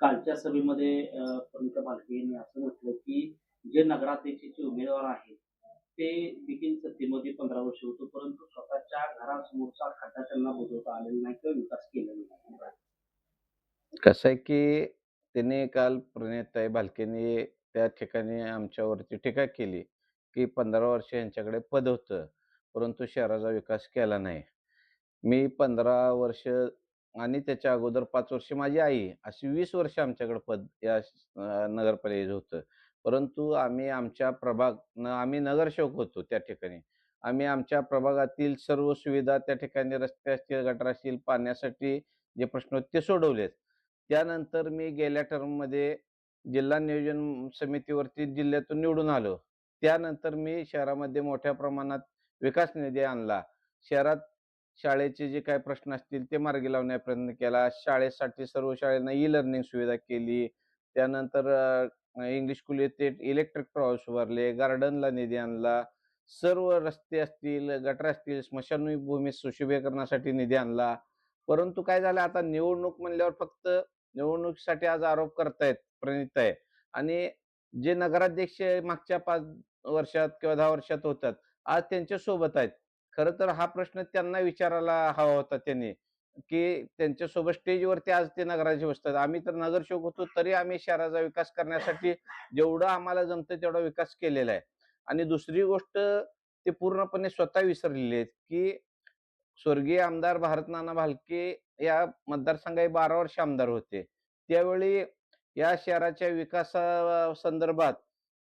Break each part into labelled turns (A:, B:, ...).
A: कालच्या सभेमध्ये प्रणिता भालके यांनी असं म्हटलं, की जे नगराध्यक्षाचे उमेदवार आहेत, ते देखील सत्तेमध्ये 15 वर्ष होते, परंतु स्वतःच्या घरासमोरचा खड्डा त्यांना बुजवता आलेला नाही किंवा विकास केलेला नाही.
B: कसं आहे, की त्यांनी काल प्रणिताताई भालकेंनी त्या ठिकाणी आमच्यावरती टीका केली, की 15 वर्ष यांच्याकडे पद होतं, परंतु शहराचा विकास केला नाही. मी 15 वर्ष आणि त्याच्या अगोदर 5 वर्ष माझी आई, अशी 20 वर्ष आमच्याकडे पद या नगरपालिकेचं होतं. परंतु आम्ही आमच्या आम्ही नगरसेवक होतो त्या ठिकाणी. आम्ही आमच्या प्रभागातील सर्व सुविधा त्या ठिकाणी रस्ते असतील, गटार असतील, पाण्यासाठी जे प्रश्न होते ते सोडवलेत. त्यानंतर मी गेल्या टर्ममध्ये जिल्हा नियोजन समितीवरती जिल्ह्यातून निवडून आलो. त्यानंतर मी शहरामध्ये मोठ्या प्रमाणात विकास निधी आणला. शहरात शाळेचे जे काही प्रश्न असतील ते मार्गी लावण्याचा प्रयत्न केला. शाळेसाठी सर्व शाळांना ई-लर्निंग सुविधा केली. त्यानंतर इंग्लिश स्कूल येथे इलेक्ट्रिक प्रवास उभारले, गार्डनला निधी आणला. सर्व रस्ते असतील, गटार असतील, स्मशानभूमी सुशोभीकरणासाठी निधी आणला. परंतु काय झालं आता निवडणूक म्हणल्यावर फक्त निवडणुकीसाठी आज आरोप करतायत प्रणिताताई आणि जे नगराध्यक्ष मागच्या 5 वर्षात किंवा 10 वर्षात होतात, आज त्यांच्या सोबत आहेत. खरं तर हा प्रश्न त्यांना विचारायला हवा होता त्यांनी, की त्यांच्यासोबत स्टेजवरती आज ते नगराध्यक्ष बसतात. आम्ही तर नगरसेवक होतो, तरी आम्ही शहराचा विकास करण्यासाठी जेवढं आम्हाला जमतं तेवढा विकास केलेला आहे. आणि दुसरी गोष्ट ते पूर्णपणे स्वतः विसरलेले आहेत, की स्वर्गीय आमदार भारतनाना भालके या मतदारसंघात 12 वर्ष आमदार होते. त्यावेळी या शहराच्या विकासासंदर्भात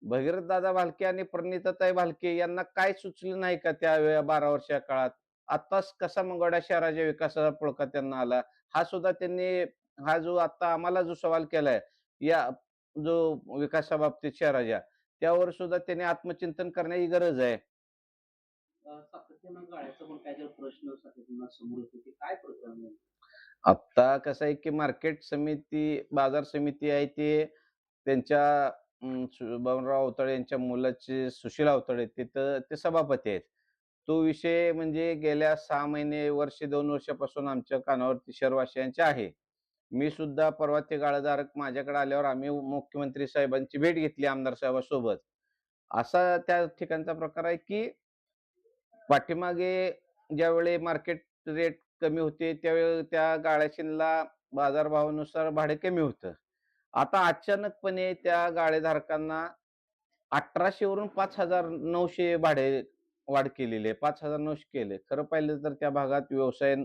B: भगीरथदादा भालके आणि प्रणिताताई भालके यांना काय सुचलं नाही का त्या 12 वर्षाच्या काळात? आत्ताच कसा मंगळवेढा शहराच्या विकासाचा पुळका त्यांना आला. हा सुद्धा त्यांनी हा जो आता आम्हाला जो सवाल केलाय, या जो विकासाबाबतीत शहराच्या, त्यावर सुद्धा त्यांनी आत्मचिंतन करण्याची गरज आहे.
A: सातत्यानं गाळ्याचा पण काहीतरी प्रश्न सातत्यानं समोर येतो, की काय प्रकरण आहे?
B: आता कसं आहे, की मार्केट समिती, बाजार समिती आहे ते त्यांच्या बबनराव अवताडे यांच्या मुलाचे सुशील अवताडे तिथं ते सभापती आहेत. तो विषय म्हणजे गेल्या 6 महिने, वर्ष 2 वर्षापासून आमच्या कानावरती शहरवासियांच्या आहे. मी सुद्धा परवा ते गाळेधारक माझ्याकडे आल्यावर आम्ही मुख्यमंत्री साहेबांची भेट घेतली आमदार साहेबांसोबत. असा त्या ठिकाणचा प्रकार आहे, की पाठीमागे ज्यावेळी मार्केट रेट कमी होते, त्यावेळी त्या गाळ्याशीनला बाजारभावानुसार भाडे कमी होतं. आता अचानकपणे त्या गाळेधारकांना 1800 वरून 5900 भाडे वाढ केलेली आहे. 5900 केले. खरं पाहिलं तर त्या भागात व्यवसाय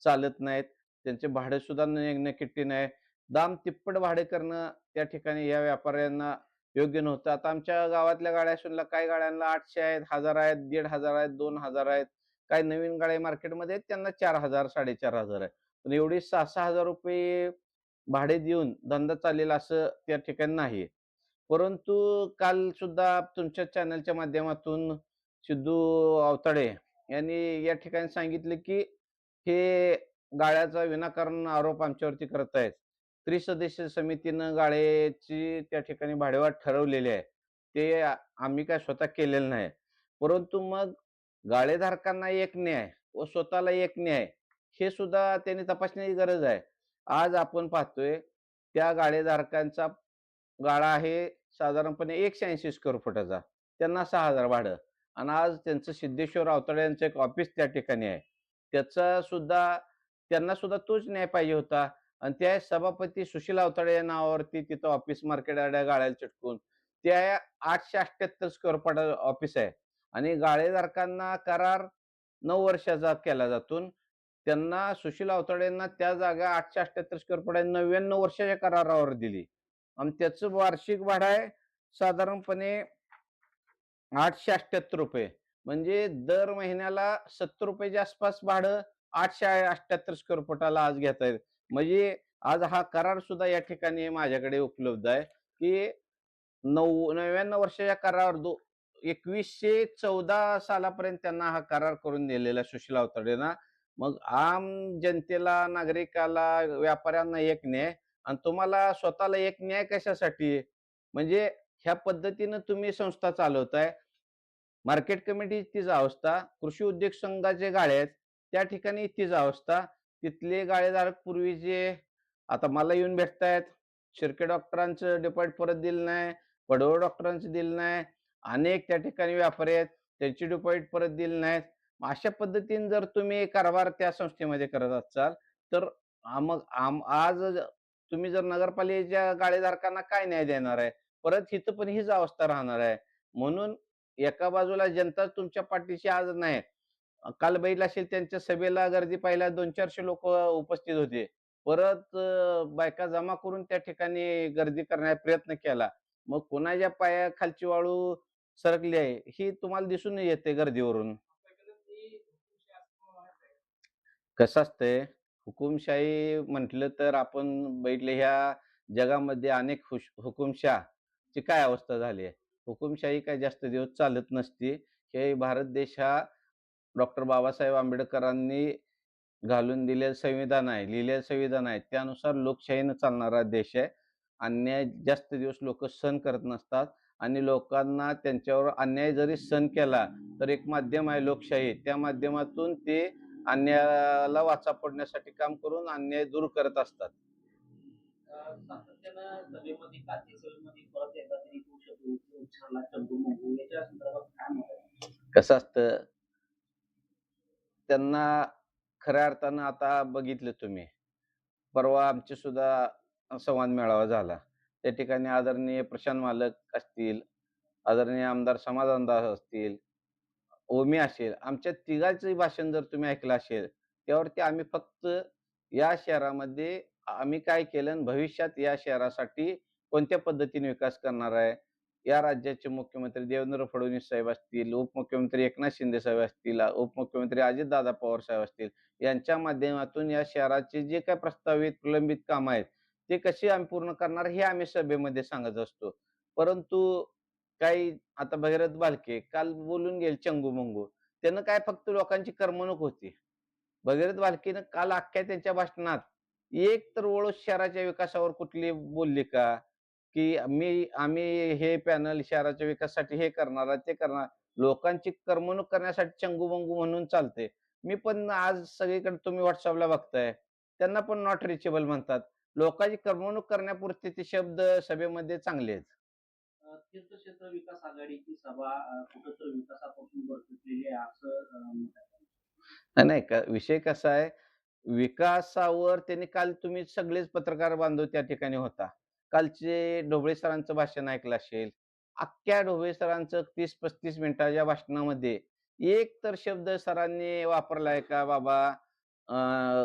B: चालत नाहीत. त्यांचे भाडे सुद्धा निकिती नाही. दाम तिप्पट भाडे करणं त्या ठिकाणी या व्यापाऱ्यांना योग्य नव्हतं. आता आमच्या गावातल्या गाड्या असूनला काही गाड्यांना 800 आहेत, 1000 आहेत, 1500 आहेत, 2000 आहेत. काही नवीन गाड्या मार्केटमध्ये आहेत त्यांना 4000, 4500 आहे. पण एवढे ₹6,000-6,000 भाडे देऊन धंदा चालेल असं त्या ठिकाणी नाही. परंतु काल सुद्धा तुमच्या चॅनलच्या माध्यमातून सिद्धू अवताडे यांनी या ठिकाणी सांगितले, की हे गाळ्याचा विनाकारण आरोप आमच्यावरती करत आहेत. त्रिसदस्यीय समितीनं गाळ्याची त्या ठिकाणी भाडेवाढ ठरवलेली आहे. ते आम्ही काय स्वतः केलेलं नाही. परंतु मग गाळेधारकांना एक न्याय व स्वतःला एक न्याय हे सुद्धा त्यांनी तपासण्याची गरज आहे. आज आपण पाहतोय त्या गाळेधारकांचा गाळा आहे साधारणपणे 180 स्क्वेअर फुटाचा. त्यांना 6,000 भाडं आणि आज त्यांचं सिद्धेश्वर अवताडे यांचं एक ऑफिस त्या ठिकाणी आहे. त्याचा सुद्धा त्यांना सुद्धा तोच न्याय पाहिजे होता आणि त्या सभापती सुशील अवताडे या नावावरती तिथं ऑफिस मार्केट यार्ड गाळ्याला चिटकून त्या 878 स्क्वेअर फुटाचं ऑफिस आहे आणि गाळेधारकांना करार 9 वर्षाचा केला जातो. त्यांना सुशील अवताडेंना त्या जागा 878 स्क्वेअर फूट आहे 99 वर्षाच्या करारावर दिली. आणि त्याचं वार्षिक भाडं आहे साधारणपणे ₹878 म्हणजे दर महिन्याला ₹70च्या आसपास भाडं 878 स्क्वेअर फुटाला आज घेतायत. म्हणजे आज हा करार सुद्धा या ठिकाणी माझ्याकडे उपलब्ध आहे, की 99 वर्षाच्या करारावर 2114 सालापर्यंत त्यांना हा करार करून दिलेला आहे सुशील अवताडेंना. मग आम जनतेला, नागरिकाला, व्यापाऱ्यांना एक न्याय आणि तुम्हाला स्वतःला एक न्याय कशासाठी? म्हणजे ह्या पद्धतीनं तुम्ही संस्था चालवताय. मार्केट कमिटी तीच अवस्था, कृषी उद्योग संघाचे गाळे आहेत, त्या ठिकाणी तीच अवस्था. तिथले गाळेधारक पूर्वीचे आता मला येऊन भेटतायत. शिर्के डॉक्टरांचं डिपॉझिट परत दिलं नाही, पडवळ डॉक्टरांचं दिलं नाही. अनेक त्या ठिकाणी व्यापारी आहेत, त्यांची डिपॉझिट परत दिली नाहीत. मग अशा पद्धतीने जर तुम्ही कारभार त्या संस्थेमध्ये करत असाल, तर मग आज तुम्ही जर नगरपालिकेच्या गाळेधारकांना काय न्याय देणार आहे? परत इथं पण हीच अवस्था राहणार आहे. म्हणून एका बाजूला जनता तुमच्या पाठीशी आज नाही. काल बघितलं असेल त्यांच्या सभेला गर्दी पाहिला 200-400 लोकं उपस्थित होते. परत बायका जमा करून त्या ठिकाणी गर्दी करण्याचा प्रयत्न केला. मग कुणाच्या पायाखालची वाळू सरकली आहे, ही तुम्हाला दिसून येते गर्दीवरून. कसं असतंय, हुकुमशाही म्हटलं तर आपण बघितलं ह्या जगामध्ये अनेक हुकुमशहाची काय अवस्था झाली आहे. हुकुमशाही काही जास्त दिवस चालत नसते. हे भारत देश हा डॉक्टर बाबासाहेब आंबेडकरांनी घालून दिलेलं संविधान आहे, लिहिलेलं संविधान आहे. त्यानुसार लोकशाहीनं चालणारा देश आहे. अन्याय जास्त दिवस लोकं सहन करत नसतात आणि लोकांना त्यांच्यावर अन्याय जरी सहन केला, तर एक माध्यम आहे लोकशाही. त्या माध्यमातून ते अन्यायाला वाचा फोडण्यासाठी काम करून अन्याय दूर करत असतात.
A: सातत्यानं सभेमध्ये कालच्या सभेमध्ये परत एकदा तरी तो उच्चारला चंदू-मंगू याच्या संदर्भात काय मत आहे?
B: कसं असतं, त्यांना खऱ्या अर्थानं आता बघितलं तुम्ही, परवा आमची सुद्धा संवाद मेळावा झाला. त्या ठिकाणी आदरणीय प्रशांत मालक असतील, आदरणीय आमदार समाधान दास असतील, ओमी असेल, आमच्या तिघांचंही भाषण जर तुम्ही ऐकलं असेल, त्यावरती आम्ही फक्त या शहरामध्ये आम्ही काय केलं आणि भविष्यात या शहरासाठी कोणत्या पद्धतीने विकास करणार आहे. या राज्याचे मुख्यमंत्री देवेंद्र फडणवीस साहेब असतील, उपमुख्यमंत्री एकनाथ शिंदे साहेब असतील, उपमुख्यमंत्री अजितदादा पवार साहेब असतील, यांच्या माध्यमातून या शहराचे जे काही प्रस्तावित प्रलंबित कामं आहेत, ते कशी आम्ही पूर्ण करणार हे आम्ही सभेमध्ये सांगत असतो. परंतु काही आता भगीरथ बालके काल बोलून गेले चंगू-मंगू. त्यानं काय फक्त लोकांची करमणूक होती. भगीरथ बालकेनं काल अख्ख्या त्यांच्या भाषणात एक तर ओळ शहराच्या विकासावर कुठली बोलली का? की आम्ही हे पॅनल शहराच्या विकासासाठी हे करणार आहे, ते करणार. लोकांची करमणूक करण्यासाठी चंगू-मंगू म्हणून चालते. मी पण आज सगळीकडे तुम्ही WhatsAppला बघताय. त्यांना पण नॉट रिचेबल म्हणतात. लोकांची करमणूक करण्यापुरते ते शब्द सभेमध्ये चांगले आहेत.
A: तीर्थक्षेत्र विकास आघाडीची सभा कुठंतरी विकासापासून भरकटलेली आहे असं मत आहे.
B: नाही, नाही. विषय कसा आहे, विकासावर त्यांनी काल तुम्ही सगळेच पत्रकार बांधव त्या ठिकाणी होता. कालचे ढोबळे सरांचं भाषण ऐकलं असेल. अख्ख्या ढोबळे सरांचं 30-35 मिनिटाच्या भाषणामध्ये एक तर शब्द सरांनी वापरलाय का बाबा अ,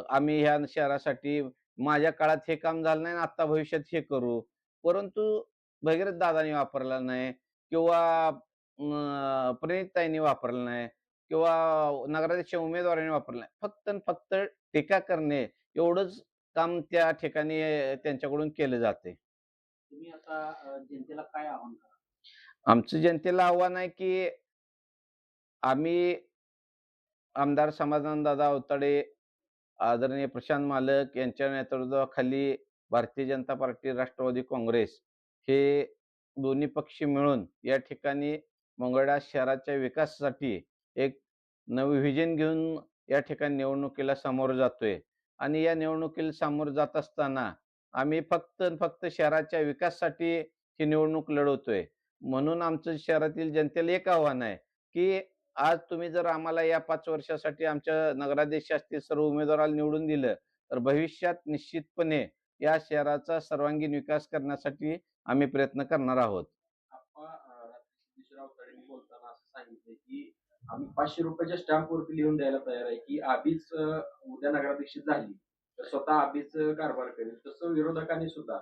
B: आम्ही ह्या शहरासाठी माझ्या काळात हे काम झालं नाही आणि आता भविष्यात हे करू. परंतु भगीरथ दादांनी वापरला नाही किंवा प्रणितताईंनी वापरला नाही. किंवा नगराध्यक्ष उमेदवारांनी वापरलं नाही. फक्त आणि फक्त टीका करणे एवढंच काम त्या ठिकाणी त्यांच्याकडून केलं जातंय.
A: तुम्ही आता जनतेला काय आव्हान कराल?
B: आमचं जनतेला आव्हान आहे, की आम्ही आमदार समाधानदादा अवताडे, आदरणीय प्रशांत मालक यांच्या नेतृत्वाखाली भारतीय जनता पार्टी, राष्ट्रवादी काँग्रेस हे दोन्ही पक्ष मिळून या ठिकाणी मंगळवेढा शहराच्या विकासासाठी एक नवी व्हिजन घेऊन या ठिकाणी निवडणुकीला सामोरं जातोय आणि या निवडणुकीला सामोरं जात असताना आम्ही फक्त आणि फक्त शहराच्या विकासासाठी ही निवडणूक लढवतोय. म्हणून आमचं शहरातील जनतेला एक आव्हान आहे, की आज तुम्ही जर आम्हाला या 5 वर्षासाठी आमच्या नगराध्यक्षातील सर्व उमेदवाराला निवडून दिलं, तर भविष्यात निश्चितपणे या शहराचा सर्वांगीण विकास करण्यासाठी आम्ही प्रयत्न करणार आहोत.
C: रात्री सिद्धेश्वर अवताडेंनी बोलताना असं सांगितलंय की आम्ही ₹500 स्टॅम्पवरती लिहून द्यायला तयार आहे की आधीच उद्या नगराध्यक्ष झाली तर स्वतः आधीच कारभार करेल. तसं विरोधकांनी सुद्धा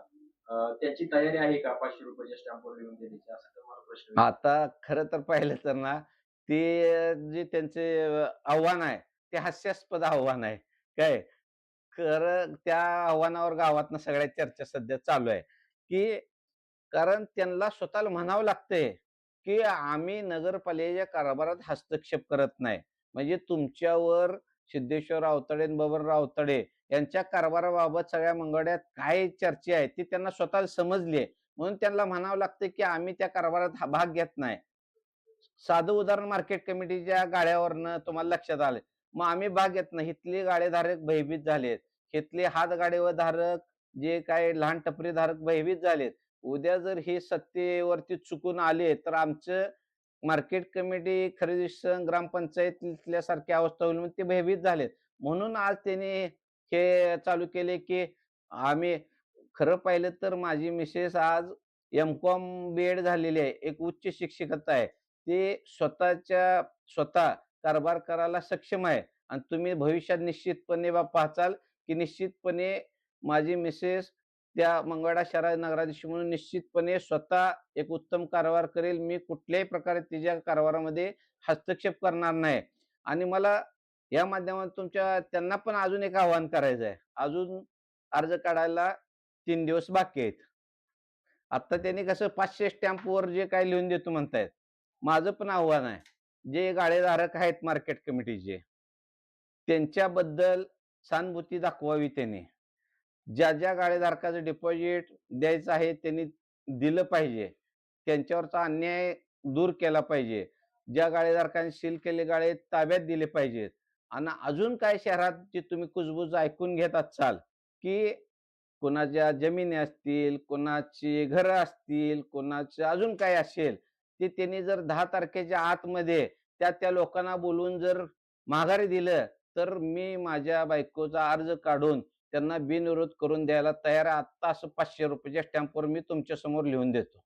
C: त्याची तयारी आहे का ₹500 स्टॅम्पवर लिहून देण्याची असं तुम्हाला प्रश्न विचारला.
B: आता खरं तर पाहिलं तर ना, ते जे त्यांचे आव्हान आहे, ते हास्यास्पद आव्हान आहे. काय? खरं त्या आव्हानावर गावातनं सगळ्यात चर्चा सध्या चालू आहे, की कारण त्यांना स्वतःला म्हणावं लागतंय, की आम्ही नगरपालिकेच्या कारभारात हस्तक्षेप करत नाही. म्हणजे तुमच्यावर सिद्धेश्वर अवताडे आणि बबनराव अवताडे यांच्या कारभाराबाबत सगळ्या मंगळ्यात काय चर्चा आहे, ती त्यांना स्वतःला समजली आहे. म्हणून त्यांना म्हणावं लागतं, की आम्ही त्या कारभारात भाग घेत नाही. साधं उदाहरण मार्केट कमिटीच्या गाड्यावरनं तुम्हाला लक्षात आलं. मग आम्ही भाग घेत नाही. इथले गाडेधारक भयभीत झालेत. इथले हातगाडीवर धारक जे काय लहान टपरीधारक भयभीत झालेत. उद्या जर हे सत्तेवरती चुकून आले, तर आमचं मार्केट कमिटी, खरेदी संघ, ग्रामपंचायतीतल्या सारखी अवस्था होईल म्हणून ते भयभीत झालेत. म्हणून आज त्यांनी हे चालू केले, की आम्ही खरं पाहिलं तर माझी मिसेस आज एम.कॉम बी.एड झालेली आहे. एक उच्च शिक्षिका आहे. ते स्वतः कारभार करायला सक्षम आहे आणि तुम्ही भविष्यात निश्चितपणे पाहचाल, की निश्चितपणे माझी मिसेस त्या मंगळवेढा शहरात नगराध्यक्ष म्हणून निश्चितपणे स्वतः एक उत्तम कारभार करेल. मी कुठल्याही प्रकारे तिच्या कारभारामध्ये हस्तक्षेप करणार नाही. आणि मला या माध्यमातून त्यांना पण अजून एक आवाहन करायचं आहे. अजून अर्ज काढायला 3 दिवस बाकी आहेत. आता त्यांनी कसं 500 स्टॅम्पवर जे काही लिहून देतो म्हणतायत. माझं पण आव्हान आहे. जे गाळेधारक आहेत मार्केट कमिटीचे, त्यांच्याबद्दल सहानुभूती दाखवावी त्यांनी. ज्या गाळेधारकाचं डिपॉझिट द्यायचं आहे त्यांनी दिलं पाहिजे. त्यांच्यावरचा अन्याय दूर केला पाहिजे. ज्या गाळेधारकांनी सील केले गाळे ताब्यात दिले पाहिजेत. आणि अजून काय शहरात जे तुम्ही कुजबूज ऐकून घेत असाल, की कोणाच्या जमिनी असतील, कोणाची घरं असतील, कोणाचं अजून काय असेल, ते त्यांनी जर 10 तारखेच्या आतमध्ये त्या लोकांना बोलवून जर माघारी दिलं, तर मी माझ्या बायकोचा अर्ज काढून त्यांना बिनविरोध करून द्यायला तयार आहे. आत्ता असं ₹500च्या स्टॅम्पवर मी तुमच्यासमोर लिहून देतो.